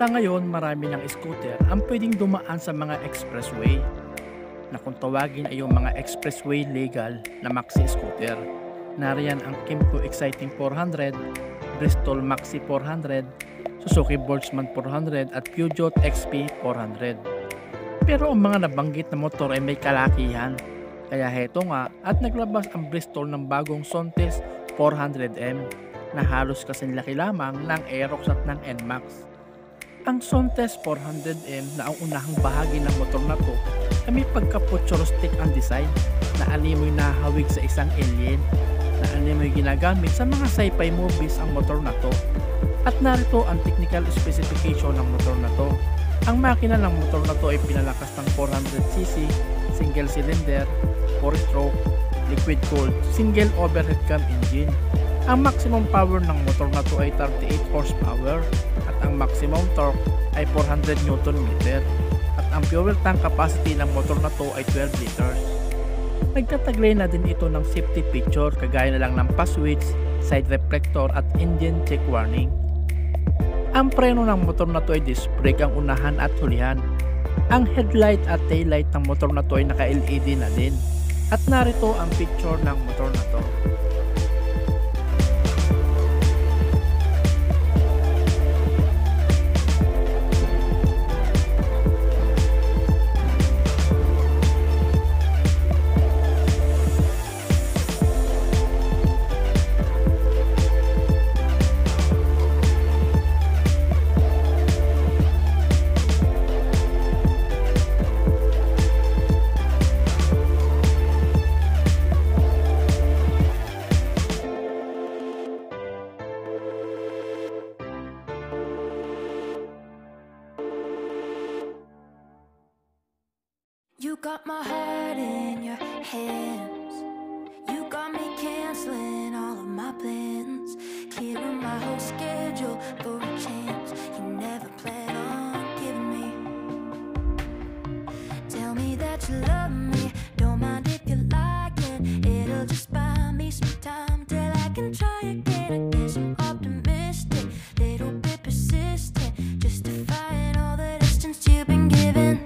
Sa ngayon, marami ng scooter ang pwedeng dumaan sa mga expressway na kung tawagin ay yung mga expressway legal na maxi scooter. Nariyan ang Kymco Exciting 400, Bristol Maxi 400, Suzuki Boltzmann 400 at Peugeot XP 400. Pero ang mga nabanggit na motor ay may kalakihan. Kaya heto nga at naglabas ang Bristol ng bagong Sontes 400M na halos kasing laki lamang ng Aerox at ng NMAX. Ang Sontes 400M na ang unahang bahagi ng motor na to ay may pagka-futuristic ang design na animoy nahawig sa isang alien na animoy ginagamit sa mga sci-fi movies ang motor na to. At narito ang technical specification ng motor na to. Ang makina ng motor na to ay pinalakas ng 400cc, single cylinder, 4-stroke, liquid-cooled, single overhead cam engine. Ang maximum power ng motor na to ay 38 horsepower at ang maximum torque ay 400 Nm at ang fuel tank capacity ng motor na to ay 12 liters. Nagtataglay na din ito ng safety feature kagaya na lang ng pass switch, side reflector at engine check warning. Ang preno ng motor na to ay disc brake ang unahan at hulihan. Ang headlight at taillight ng motor na to ay naka-LED na din. At narito ang picture ng motor na to. You got my heart in your hands. You got me canceling all of my plans, clearing my whole schedule for a chance you never plan on giving me. Tell me that you love me, don't mind if you like it. It'll just buy me some time till I can try again. I guess I'm optimistic, little bit persistent, justifying all the distance you've been given.